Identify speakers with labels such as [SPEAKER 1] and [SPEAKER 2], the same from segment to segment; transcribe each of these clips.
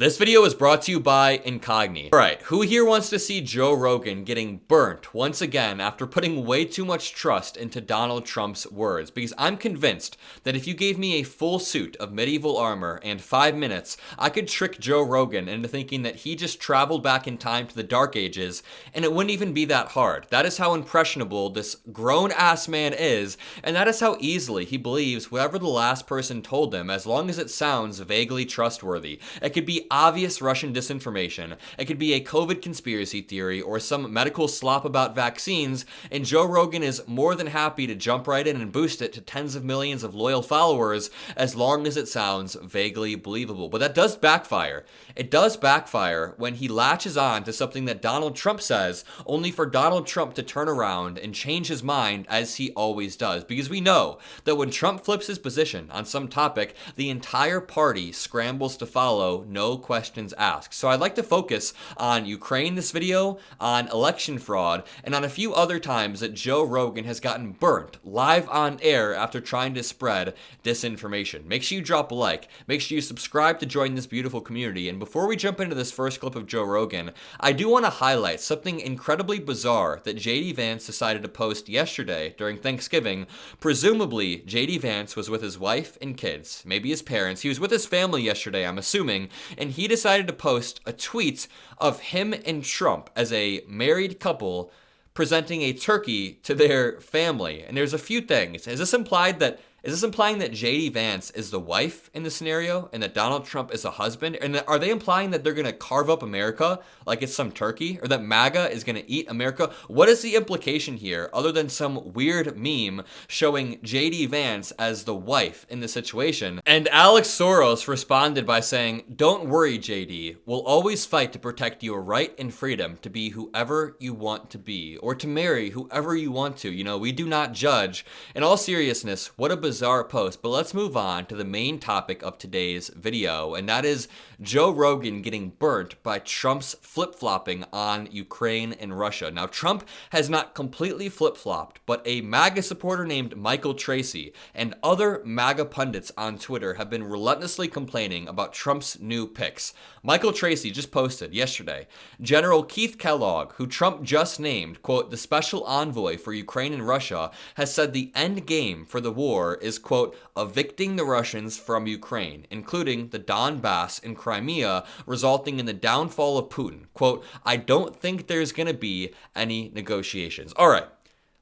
[SPEAKER 1] This video is brought to you by Incogni. Alright, who here wants to see Joe Rogan getting burnt once again after putting way too much trust into Donald Trump's words? Because I'm convinced that if you gave me a full suit of medieval armor and 5 minutes, I could trick Joe Rogan into thinking that he just traveled back in time to the Dark Ages, and it wouldn't even be that hard. That is how impressionable this grown-ass man is, and that is how easily he believes whatever the last person told him, as long as it sounds vaguely trustworthy. It could be obvious Russian disinformation, it could be a COVID conspiracy theory, or some medical slop about vaccines, and Joe Rogan is more than happy to jump right in and boost it to tens of millions of loyal followers as long as it sounds vaguely believable. But that does backfire. It does backfire when he latches on to something that Donald Trump says, only for Donald Trump to turn around and change his mind as he always does. Because we know that when Trump flips his position on some topic, the entire party scrambles to follow, no questions asked. So I'd like to focus on Ukraine this video, on election fraud, and on a few other times that Joe Rogan has gotten burnt live on air after trying to spread disinformation. Make sure you drop a like, make sure you subscribe to join this beautiful community, and before we jump into this first clip of Joe Rogan, I do want to highlight something incredibly bizarre that JD Vance decided to post yesterday during Thanksgiving. Presumably, JD Vance was with his wife and kids, maybe his parents. He was with his family yesterday, I'm assuming, and he decided to post a tweet of him and Trump as a married couple presenting a turkey to their family. And there's a few things. Is this implying that JD Vance is the wife in the scenario and that Donald Trump is a husband? And are they implying that they're going to carve up America like it's some turkey, or that MAGA is going to eat America? What is the implication here other than some weird meme showing JD Vance as the wife in the situation? And Alex Soros responded by saying, "Don't worry, JD. We'll always fight to protect your right and freedom to be whoever you want to be, or to marry whoever you want to. You know, we do not judge." In all seriousness, what a bizarre post. But let's move on to the main topic of today's video, and that is Joe Rogan getting burnt by Trump's flip-flopping on Ukraine and Russia. Now, Trump has not completely flip-flopped, but a MAGA supporter named Michael Tracy and other MAGA pundits on Twitter have been relentlessly complaining about Trump's new picks. Michael Tracy just posted yesterday, General Keith Kellogg, who Trump just named, quote, the special envoy for Ukraine and Russia, has said the end game for the war is, quote, evicting the Russians from Ukraine, including the Donbass and Crimea, resulting in the downfall of Putin. Quote, I don't think there's going to be any negotiations. All right.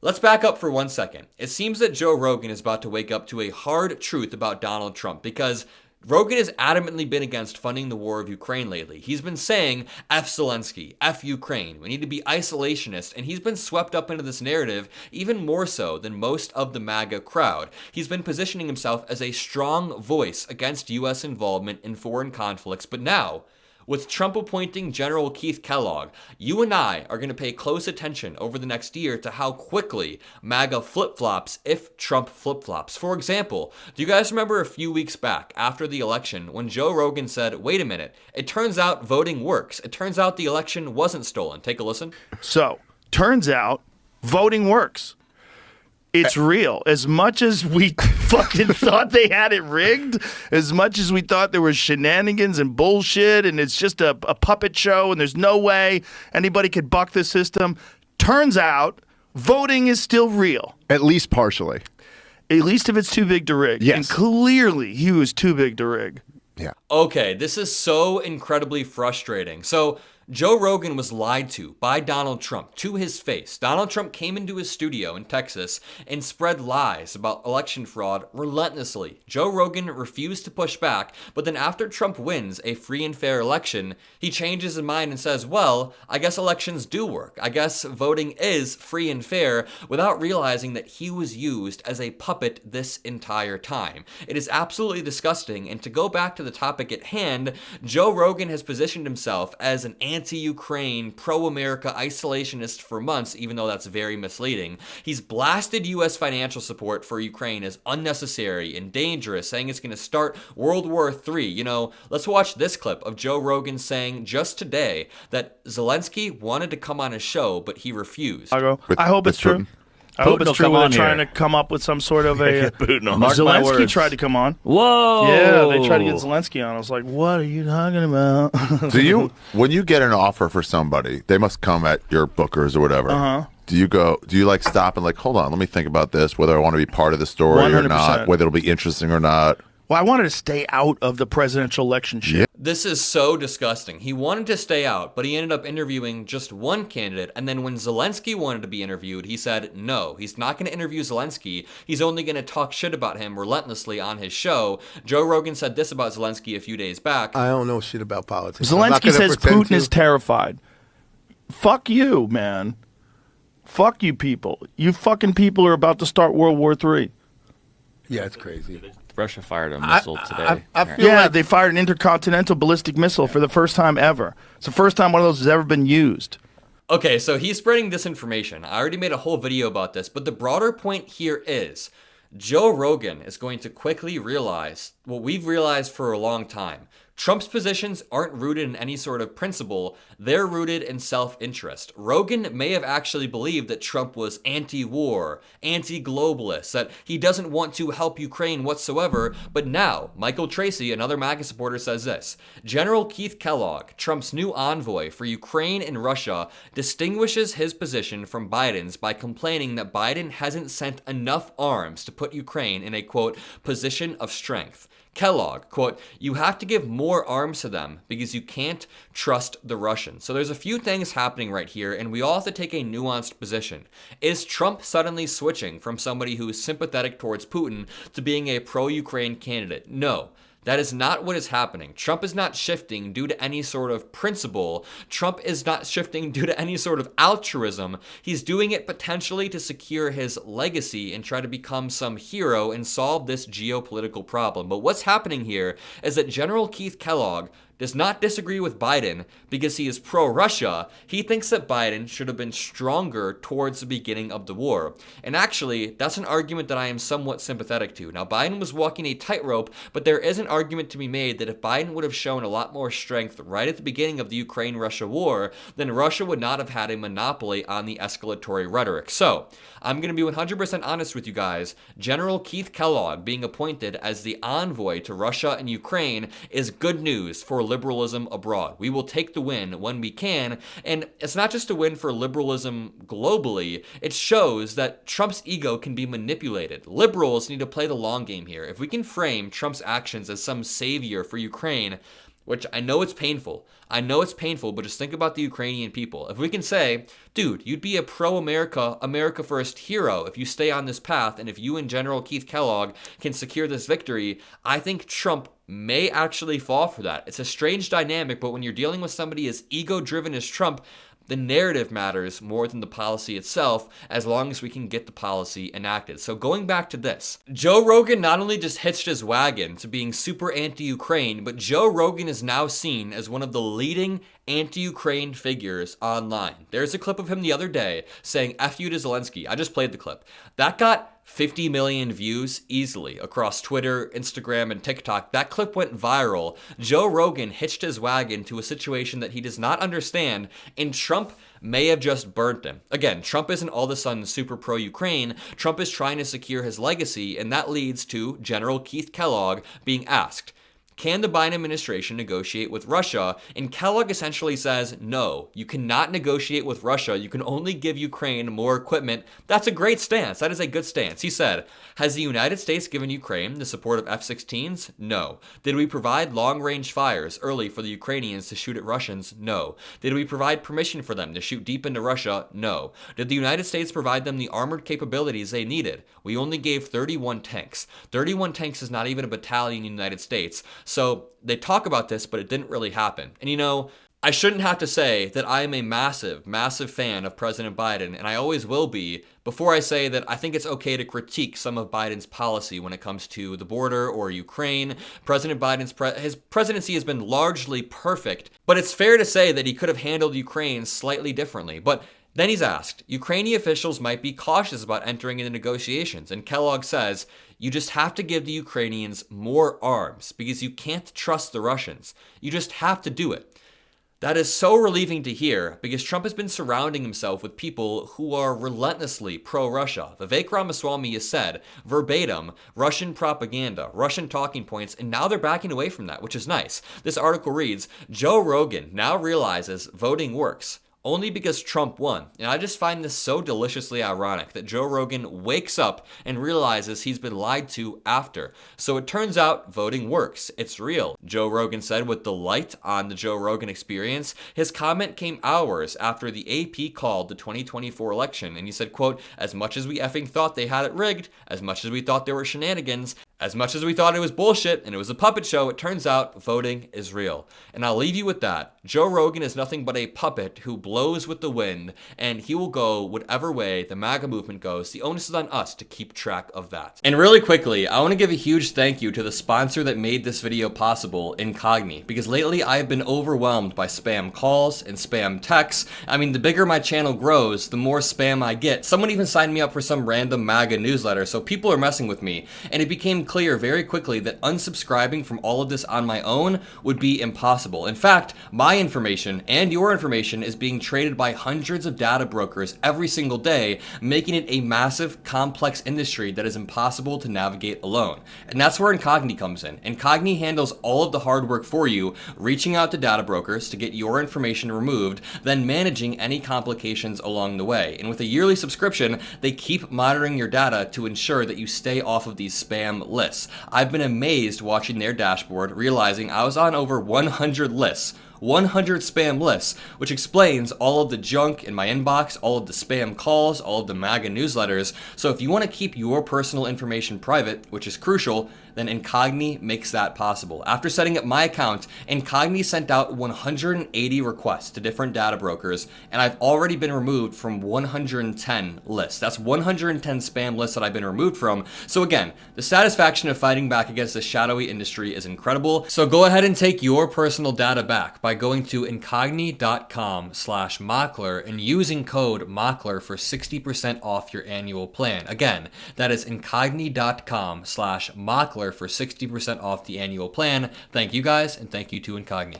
[SPEAKER 1] Let's back up for 1 second. It seems that Joe Rogan is about to wake up to a hard truth about Donald Trump, because Rogan has adamantly been against funding the war of Ukraine lately. He's been saying, F Zelensky, F Ukraine, we need to be isolationist, and he's been swept up into this narrative even more so than most of the MAGA crowd. He's been positioning himself as a strong voice against U.S. involvement in foreign conflicts, but now, with Trump appointing General Keith Kellogg, you and I are going to pay close attention over the next year to how quickly MAGA flip-flops if Trump flip-flops. For example, do you guys remember a few weeks back after the election when Joe Rogan said, wait a minute, it turns out voting works. It turns out the election wasn't stolen. Take a listen.
[SPEAKER 2] So, turns out voting works. It's real. As much as we fucking thought they had it rigged, as much as we thought there was shenanigans and bullshit and it's just a puppet show and there's no way anybody could buck the system, turns out voting is still real.
[SPEAKER 3] At least partially.
[SPEAKER 2] At least if it's too big to rig.
[SPEAKER 3] Yes.
[SPEAKER 2] And clearly he was too big to rig.
[SPEAKER 3] Yeah.
[SPEAKER 1] Okay, this is so incredibly frustrating. So, Joe Rogan was lied to by Donald Trump to his face. Donald Trump came into his studio in Texas and spread lies about election fraud relentlessly. Joe Rogan refused to push back, but then after Trump wins a free and fair election, he changes his mind and says, well, I guess elections do work. I guess voting is free and fair, without realizing that he was used as a puppet this entire time. It is absolutely disgusting, and to go back to the topic at hand, Joe Rogan has positioned himself as an anti-Ukraine, pro-America isolationist for months, even though that's very misleading. He's blasted U.S. financial support for Ukraine as unnecessary and dangerous, saying it's going to start World War III. You know, let's watch this clip of Joe Rogan saying just today that Zelensky wanted to come on his show, but he refused.
[SPEAKER 2] I hope it's true. I hope it's
[SPEAKER 3] will
[SPEAKER 2] true.
[SPEAKER 3] come
[SPEAKER 2] They're
[SPEAKER 3] on
[SPEAKER 2] trying
[SPEAKER 3] here.
[SPEAKER 2] to come up with some sort of a.
[SPEAKER 3] Putin will. Mark my
[SPEAKER 2] Zelensky
[SPEAKER 3] words.
[SPEAKER 2] tried to come on.
[SPEAKER 3] Whoa!
[SPEAKER 2] Yeah, they tried to get Zelensky on. I was like, "What are you talking about?"
[SPEAKER 4] Do you, when you get an offer for somebody, they must come at your bookers or whatever. Do you like stop and like, hold on, let me think about this, whether I want to be part of the story or
[SPEAKER 2] 100%.
[SPEAKER 4] not, whether it'll be interesting or not?
[SPEAKER 2] Well, I wanted to stay out of the presidential election shit.
[SPEAKER 1] This is so disgusting. He wanted to stay out, but he ended up interviewing just one candidate. And then when Zelensky wanted to be interviewed, he said no, he's not going to interview Zelensky. He's only going to talk shit about him relentlessly on his show. Joe Rogan said this about Zelensky a few days back.
[SPEAKER 5] I don't know shit about politics. I'm not
[SPEAKER 2] Zelensky
[SPEAKER 5] gonna
[SPEAKER 2] says
[SPEAKER 5] pretend
[SPEAKER 2] Putin
[SPEAKER 5] to.
[SPEAKER 2] is terrified. Fuck you, man. Fuck you people. You fucking people are about to start World War III.
[SPEAKER 5] Yeah, it's crazy.
[SPEAKER 3] Russia fired a missile today.
[SPEAKER 5] I feel
[SPEAKER 2] Yeah,
[SPEAKER 5] like
[SPEAKER 2] they fired an intercontinental ballistic missile for the first time ever. It's the first time one of those has ever been used.
[SPEAKER 1] Okay, so he's spreading disinformation. I already made a whole video about this, but the broader point here is Joe Rogan is going to quickly realize what we've realized for a long time. Trump's positions aren't rooted in any sort of principle, they're rooted in self-interest. Rogan may have actually believed that Trump was anti-war, anti-globalist, that he doesn't want to help Ukraine whatsoever, but now, Michael Tracy, another MAGA supporter, says this: General Keith Kellogg, Trump's new envoy for Ukraine and Russia, distinguishes his position from Biden's by complaining that Biden hasn't sent enough arms to put Ukraine in a, quote, position of strength. Kellogg, quote, you have to give more arms to them because you can't trust the Russians. So there's a few things happening right here, and we all have to take a nuanced position. Is Trump suddenly switching from somebody who is sympathetic towards Putin to being a pro-Ukraine candidate? No. That is not what is happening. Trump is not shifting due to any sort of principle. Trump is not shifting due to any sort of altruism. He's doing it potentially to secure his legacy and try to become some hero and solve this geopolitical problem. But what's happening here is that General Keith Kellogg does not disagree with Biden because he is pro-Russia. He thinks that Biden should have been stronger towards the beginning of the war. And actually, that's an argument that I am somewhat sympathetic to. Now, Biden was walking a tightrope, but there is an argument to be made that if Biden would have shown a lot more strength right at the beginning of the Ukraine-Russia war, then Russia would not have had a monopoly on the escalatory rhetoric. So, I'm going to be 100% honest with you guys. General Keith Kellogg being appointed as the envoy to Russia and Ukraine is good news for liberalism abroad. We will take the win when we can, and it's not just a win for liberalism globally, it shows that Trump's ego can be manipulated. Liberals need to play the long game here. If we can frame Trump's actions as some savior for Ukraine, which I know it's painful. I know it's painful, but just think about the Ukrainian people. If we can say, dude, you'd be a pro-America, America first hero if you stay on this path, and if you and General Keith Kellogg can secure this victory, I think Trump may actually fall for that. It's a strange dynamic, but when you're dealing with somebody as ego-driven as Trump, the narrative matters more than the policy itself, as long as we can get the policy enacted. So going back to this, Joe Rogan not only just hitched his wagon to being super anti-Ukraine, but Joe Rogan is now seen as one of the leading anti-Ukraine figures online. There's a clip of him the other day saying F you to Zelensky. I just played the clip. That got 50 million views easily across Twitter, Instagram, and TikTok. That clip went viral. Joe Rogan hitched his wagon to a situation that he does not understand, and Trump may have just burnt him. Again, Trump isn't all of a sudden super pro-Ukraine. Trump is trying to secure his legacy, and that leads to General Keith Kellogg being asked, can the Biden administration negotiate with Russia? And Kellogg essentially says, no, you cannot negotiate with Russia. You can only give Ukraine more equipment. That's a great stance. That is a good stance. He said, has the United States given Ukraine the support of F-16s? No. Did we provide long-range fires early for the Ukrainians to shoot at Russians? No. Did we provide permission for them to shoot deep into Russia? No. Did the United States provide them the armored capabilities they needed? We only gave 31 tanks. 31 tanks is not even a battalion in the United States. So they talk about this, but it didn't really happen. And you know, I shouldn't have to say that I am a massive, massive fan of President Biden, and I always will be, before I say that I think it's okay to critique some of Biden's policy when it comes to the border or Ukraine. President Biden's his presidency has been largely perfect, but it's fair to say that he could have handled Ukraine slightly differently. But then he's asked, Ukrainian officials might be cautious about entering into negotiations, and Kellogg says, you just have to give the Ukrainians more arms because you can't trust the Russians. You just have to do it. That is so relieving to hear because Trump has been surrounding himself with people who are relentlessly pro-Russia. Vivek Ramaswamy has said, verbatim, Russian propaganda, Russian talking points, and now they're backing away from that, which is nice. This article reads, Joe Rogan now realizes voting works. Only because Trump won. And I just find this so deliciously ironic that Joe Rogan wakes up and realizes he's been lied to after. So it turns out voting works. It's real. Joe Rogan said with delight on the Joe Rogan Experience. His comment came hours after the AP called the 2024 election. And he said, quote, as much as we effing thought they had it rigged, as much as we thought there were shenanigans, as much as we thought it was bullshit and it was a puppet show, it turns out voting is real. And I'll leave you with that. Joe Rogan is nothing but a puppet who blows with the wind, and he will go whatever way the MAGA movement goes. The onus is on us to keep track of that. And really quickly, I want to give a huge thank you to the sponsor that made this video possible, Incogni, because lately I have been overwhelmed by spam calls and spam texts. I mean, the bigger my channel grows, the more spam I get. Someone even signed me up for some random MAGA newsletter, so people are messing with me, and it became clear very quickly that unsubscribing from all of this on my own would be impossible. In fact, my information and your information is being traded by hundreds of data brokers every single day, making it a massive, complex industry that is impossible to navigate alone. And that's where Incogni comes in. Incogni handles all of the hard work for you, reaching out to data brokers to get your information removed, then managing any complications along the way. And with a yearly subscription, they keep monitoring your data to ensure that you stay off of these spam lists. I've been amazed watching their dashboard, realizing I was on over 100 lists. 100 spam lists, which explains all of the junk in my inbox, all of the spam calls, all of the MAGA newsletters. So if you want to keep your personal information private, which is crucial, then Incogni makes that possible. After setting up my account, Incogni sent out 180 requests to different data brokers, and I've already been removed from 110 lists. That's 110 spam lists that I've been removed from. So again, the satisfaction of fighting back against this shadowy industry is incredible. So go ahead and take your personal data back by going to incogni.com/Mockler and using code Mockler for 60% off your annual plan. Again, that is incogni.com/Mockler for 60% off the annual plan. Thank you guys, and thank you to Incogni.